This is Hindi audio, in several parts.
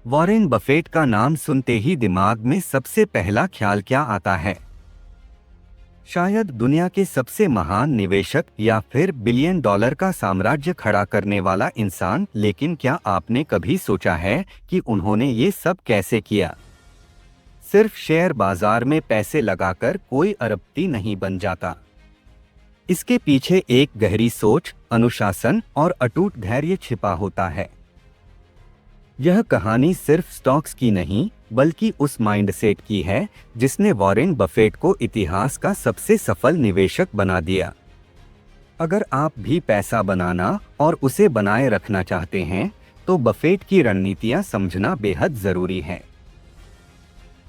वॉरेन बफेट का नाम सुनते ही दिमाग में सबसे पहला ख्याल क्या आता है? शायद दुनिया के सबसे महान निवेशक या फिर बिलियन डॉलर का साम्राज्य खड़ा करने वाला इंसान। लेकिन क्या आपने कभी सोचा है कि उन्होंने ये सब कैसे किया? सिर्फ शेयर बाजार में पैसे लगाकर कोई अरबपति नहीं बन जाता। इसके पीछे एक गहरी सोच, अनुशासन और अटूट धैर्य छिपा होता है। यह कहानी सिर्फ स्टॉक्स की नहीं, बल्कि उस माइंडसेट की है जिसने वॉरेन बफेट को इतिहास का सबसे सफल निवेशक बना दिया। अगर आप भी पैसा बनाना और उसे बनाए रखना चाहते हैं, तो बफेट की रणनीतियां समझना बेहद जरूरी है।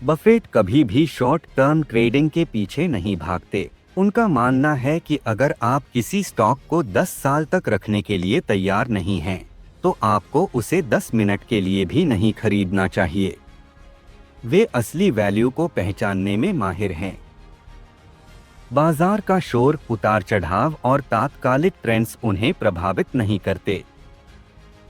बफेट कभी भी शॉर्ट टर्म ट्रेडिंग के पीछे नहीं भागते। उनका मानना है कि अगर आप किसी स्टॉक को 10 साल तक रखने के लिए तैयार नहीं हैं, तो आपको उसे 10 मिनट के लिए भी नहीं खरीदना चाहिए। वे असली वैल्यू को पहचानने में माहिर हैं। बाजार का शोर, उतार चढ़ाव और तात्कालिक ट्रेंड्स उन्हें प्रभावित नहीं करते।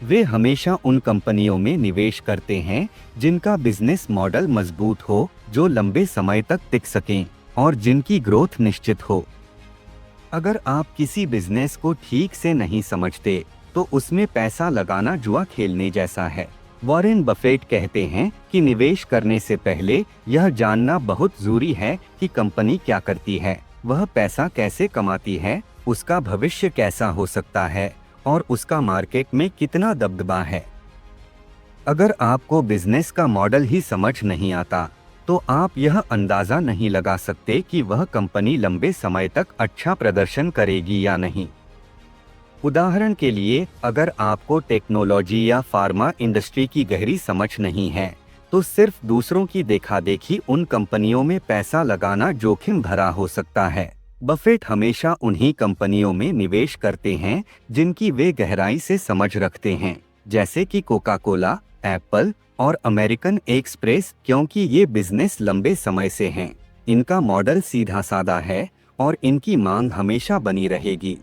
वे हमेशा उन कंपनियों में निवेश करते हैं जिनका बिजनेस मॉडल मजबूत हो, जो लंबे समय तक टिक सकें और जिनकी ग्रोथ निश्चित हो। अगर आप किसी बिजनेस को ठीक से नहीं समझते, तो उसमें पैसा लगाना जुआ खेलने जैसा है। वॉरेन बफेट कहते हैं कि निवेश करने से पहले यह जानना बहुत जरूरी है कि कंपनी क्या करती है, वह पैसा कैसे कमाती है, उसका भविष्य कैसा हो सकता है और उसका मार्केट में कितना दबदबा है। अगर आपको बिजनेस का मॉडल ही समझ नहीं आता, तो आप यह अंदाजा नहीं लगा सकते कि वह कंपनी लंबे समय तक अच्छा प्रदर्शन करेगी या नहीं। उदाहरण के लिए, अगर आपको टेक्नोलॉजी या फार्मा इंडस्ट्री की गहरी समझ नहीं है, तो सिर्फ दूसरों की देखा-देखी उन कंपनियों में पैसा लगाना जोखिम भरा हो सकता है। बफेट हमेशा उन्हीं कंपनियों में निवेश करते हैं जिनकी वे गहराई से समझ रखते हैं, जैसे कि कोका कोला, एप्पल और अमेरिकन एक्सप्रेस, क्योंकि ये बिजनेस लंबे समय से हैं। इनका मॉडल सीधा साधा है और इनकी मांग हमेशा बनी रहेगी।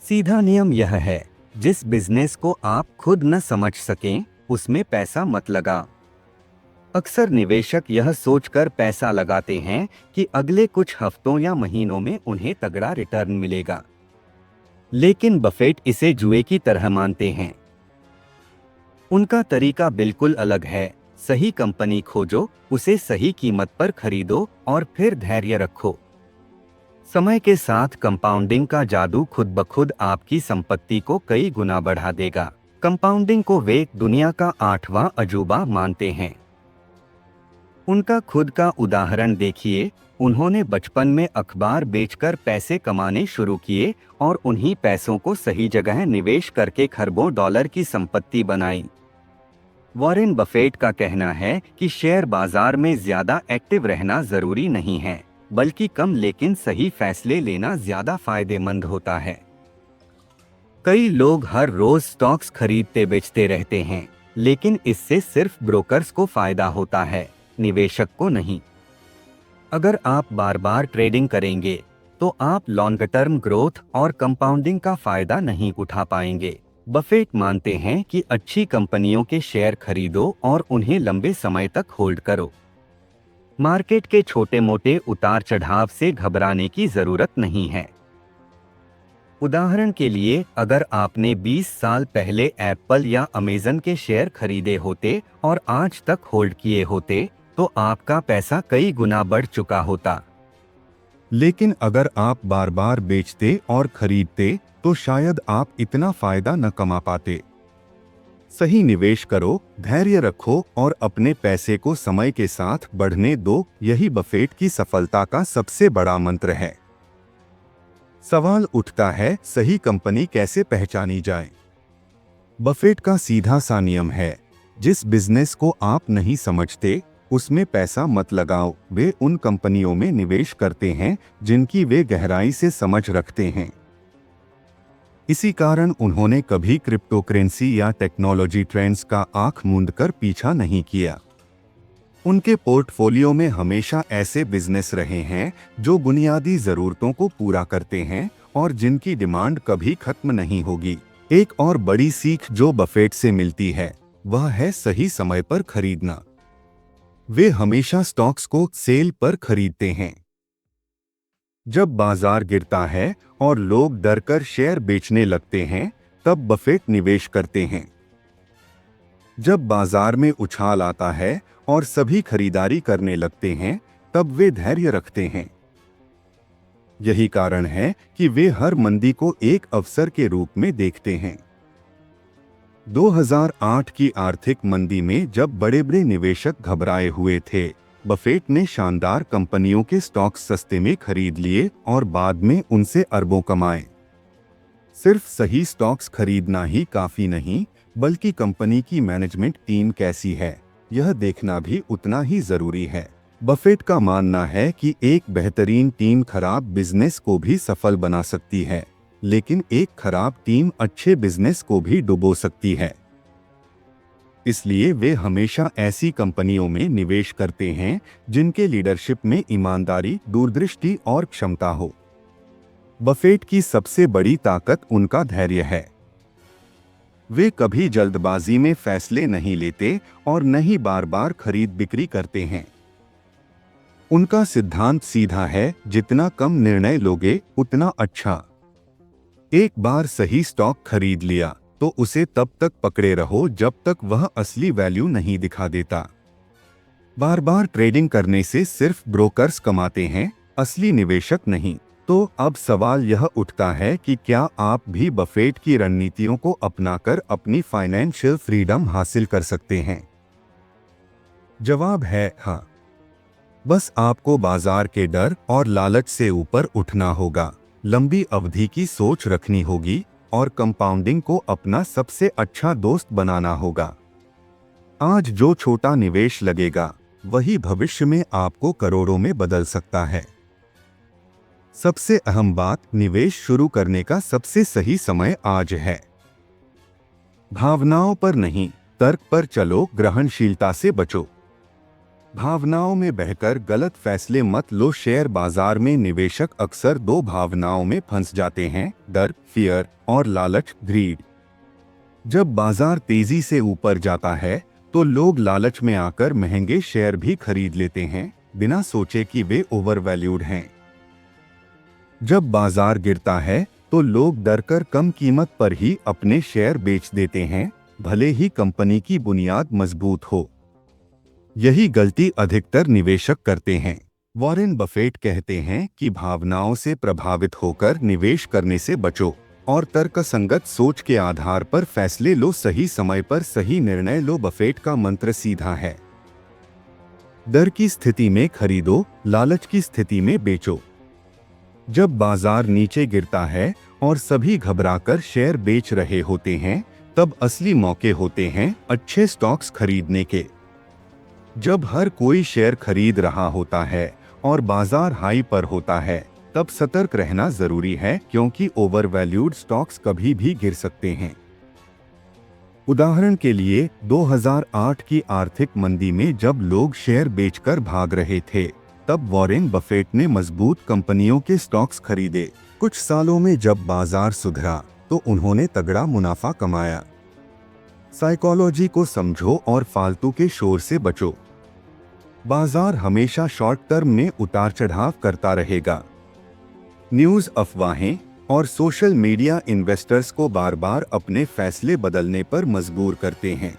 सीधा नियम यह है, जिस बिजनेस को आप खुद न समझ सकें, उसमें पैसा मत लगा। अक्सर निवेशक यह सोचकर पैसा लगाते हैं कि अगले कुछ हफ्तों या महीनों में उन्हें तगड़ा रिटर्न मिलेगा। लेकिन बफेट इसे जुए की तरह मानते हैं। उनका तरीका बिल्कुल अलग है। सही कंपनी खोजो, उसे सही कीमत पर खरीदो और फिर धैर्य रखो। समय के साथ कंपाउंडिंग का जादू खुद ब खुद आपकी संपत्ति को कई गुना बढ़ा देगा। कंपाउंडिंग को वे दुनिया का 8वां अजूबा मानते हैं। उनका खुद का उदाहरण देखिए। उन्होंने बचपन में अखबार बेचकर पैसे कमाने शुरू किए और उन्हीं पैसों को सही जगह निवेश करके खरबों डॉलर की संपत्ति बनाई। वॉरेन बफेट का कहना है कि शेयर बाजार में ज्यादा एक्टिव रहना जरूरी नहीं है, बल्कि कम लेकिन सही फैसले लेना ज्यादा फायदेमंद होता है। कई लोग हर रोज स्टॉक्स खरीदते बेचते रहते हैं, लेकिन इससे सिर्फ ब्रोकर्स को फायदा होता है, निवेशक को नहीं। अगर आप बार बार ट्रेडिंग करेंगे, तो आप लॉन्ग टर्म ग्रोथ और कंपाउंडिंग का फायदा नहीं उठा पाएंगे। बफेट मानते हैं कि अच्छी कंपनियों के शेयर खरीदो और उन्हें लंबे समय तक होल्ड करो। मार्केट के छोटे मोटे उतार चढ़ाव से घबराने की जरूरत नहीं है। उदाहरण के लिए, अगर आपने 20 साल पहले एप्पल या अमेज़न के शेयर खरीदे होते और आज तक होल्ड किए होते, तो आपका पैसा कई गुना बढ़ चुका होता। लेकिन अगर आप बार बार बेचते और खरीदते, तो शायद आप इतना फायदा न कमा पाते। सही निवेश करो, धैर्य रखो और अपने पैसे को समय के साथ बढ़ने दो। यही बफेट की सफलता का सबसे बड़ा मंत्र है। सवाल उठता है, सही कंपनी कैसे पहचानी जाए? बफेट का सीधा सा नियम है, जिस बिजनेस को आप नहीं समझते, उसमें पैसा मत लगाओ। वे उन कंपनियों में निवेश करते हैं जिनकी वे गहराई से समझ रखते हैं। इसी कारण उन्होंने कभी क्रिप्टोकरेंसी या टेक्नोलॉजी ट्रेंड्स का आंख मूंद कर पीछा नहीं किया। उनके पोर्टफोलियो में हमेशा ऐसे बिजनेस रहे हैं जो बुनियादी जरूरतों को पूरा करते हैं और जिनकी डिमांड कभी खत्म नहीं होगी। एक और बड़ी सीख जो बफेट से मिलती है, वह है सही समय पर खरीदना। वे हमेशा स्टॉक्स को सेल पर खरीदते हैं। जब बाजार गिरता है और लोग डरकर शेयर बेचने लगते हैं, तब बफेट निवेश करते हैं। जब बाजार में उछाल आता है और सभी खरीदारी करने लगते हैं, तब वे धैर्य रखते हैं। यही कारण है कि वे हर मंदी को एक अवसर के रूप में देखते हैं। 2008 की आर्थिक मंदी में जब बड़े बड़े निवेशक घबराए हुए थे, बफेट ने शानदार कंपनियों के स्टॉक सस्ते में खरीद लिए और बाद में उनसे अरबों कमाए। सिर्फ सही स्टॉक्स खरीदना ही काफी नहीं, बल्कि कंपनी की मैनेजमेंट टीम कैसी है, यह देखना भी उतना ही जरूरी है। बफेट का मानना है कि एक बेहतरीन टीम खराब बिजनेस को भी सफल बना सकती है, लेकिन एक खराब टीम अच्छे बिजनेस को भी डुबो सकती है। इसलिए वे हमेशा ऐसी कंपनियों में निवेश करते हैं जिनके लीडरशिप में ईमानदारी, दूरदृष्टि और क्षमता हो। बफेट की सबसे बड़ी ताकत उनका धैर्य है। वे कभी जल्दबाजी में फैसले नहीं लेते और न ही बार बार खरीद बिक्री करते हैं। उनका सिद्धांत सीधा है, जितना कम निर्णय लोगे उतना अच्छा। एक बार सही स्टॉक खरीद लिया तो उसे तब तक पकड़े रहो जब तक वह असली वैल्यू नहीं दिखा देता। बार बार ट्रेडिंग करने से सिर्फ ब्रोकर्स कमाते हैं, असली निवेशक नहीं। तो अब सवाल यह उठता है कि क्या आप भी बफेट की रणनीतियों को अपनाकर अपनी फाइनेंशियल फ्रीडम हासिल कर सकते हैं? जवाब है हाँ। बस आपको बाजार के डर और लालच से ऊपर उठना होगा, लंबी अवधि की सोच रखनी होगी और कंपाउंडिंग को अपना सबसे अच्छा दोस्त बनाना होगा। आज जो छोटा निवेश लगेगा, वही भविष्य में आपको करोड़ों में बदल सकता है। सबसे अहम बात, निवेश शुरू करने का सबसे सही समय आज है। भावनाओं पर नहीं, तर्क पर चलो, ग्रहणशीलता से बचो। भावनाओं में बहकर गलत फैसले मत लो। शेयर बाजार में निवेशक अक्सर दो भावनाओं में फंस जाते हैं, डर, फियर, और लालच, ग्रीड। जब बाजार तेजी से ऊपर जाता है तो लोग लालच में आकर महंगे शेयर भी खरीद लेते हैं, बिना सोचे कि वे ओवरवैल्यूड हैं। जब बाजार गिरता है तो लोग डरकर कम कीमत पर ही अपने शेयर बेच देते हैं, भले ही कंपनी की बुनियाद मजबूत हो। यही गलती अधिकतर निवेशक करते हैं। वॉरेन बफेट कहते हैं कि भावनाओं से प्रभावित होकर निवेश करने से बचो और तर्कसंगत सोच के आधार पर फैसले लो। सही समय पर सही निर्णय लो। बफेट का मंत्र सीधा है, डर की स्थिति में खरीदो, लालच की स्थिति में बेचो। जब बाजार नीचे गिरता है और सभी घबराकर शेयर बेच रहे होते हैं, तब असली मौके होते हैं अच्छे स्टॉक्स खरीदने के। जब हर कोई शेयर खरीद रहा होता है और बाजार हाई पर होता है, तब सतर्क रहना जरूरी है, क्योंकि ओवरवैल्यूड स्टॉक्स कभी भी गिर सकते हैं। उदाहरण के लिए 2008 की आर्थिक मंदी में जब लोग शेयर बेचकर भाग रहे थे, तब वॉरेन बफेट ने मजबूत कंपनियों के स्टॉक्स खरीदे। कुछ सालों में जब बाजार सुधरा तो उन्होंने तगड़ा मुनाफा कमाया। साइकोलॉजी को समझो और फालतू के शोर से बचो। बाजार हमेशा शॉर्ट टर्म में उतार चढ़ाव करता रहेगा। न्यूज़, अफवाहें और सोशल मीडिया इन्वेस्टर्स को बार बार अपने फैसले बदलने पर मजबूर करते हैं।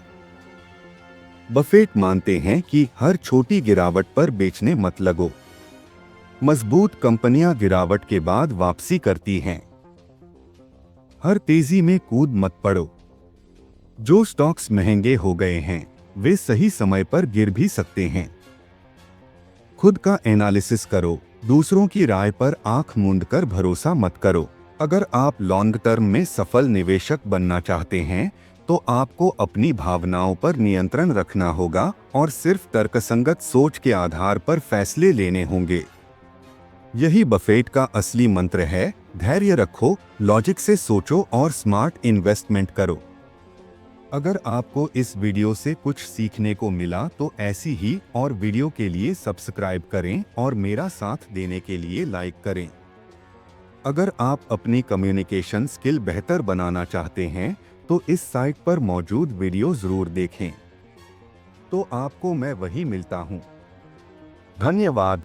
बफेट मानते हैं कि हर छोटी गिरावट पर बेचने मत लगो। मजबूत कंपनियां गिरावट के बाद वापसी करती हैं। हर तेजी में कूद मत पड़ो। जो स्टॉक्स महंगे हो गए हैं, वे सही समय पर गिर भी सकते हैं। खुद का एनालिसिस करो, दूसरों की राय पर आंख मूंदकर भरोसा मत करो। अगर आप लॉन्ग टर्म में सफल निवेशक बनना चाहते हैं, तो आपको अपनी भावनाओं पर नियंत्रण रखना होगा और सिर्फ तर्कसंगत सोच के आधार पर फैसले लेने होंगे। यही बफेट का असली मंत्र है, धैर्य रखो, लॉजिक से सोचो और स्मार्ट इन्वेस्टमेंट करो। अगर आपको इस वीडियो से कुछ सीखने को मिला तो ऐसी ही और वीडियो के लिए सब्सक्राइब करें और मेरा साथ देने के लिए लाइक करें। अगर आप अपनी कम्युनिकेशन स्किल बेहतर बनाना चाहते हैं तो इस साइट पर मौजूद वीडियो जरूर देखें। तो आपको मैं वहीं मिलता हूं। धन्यवाद।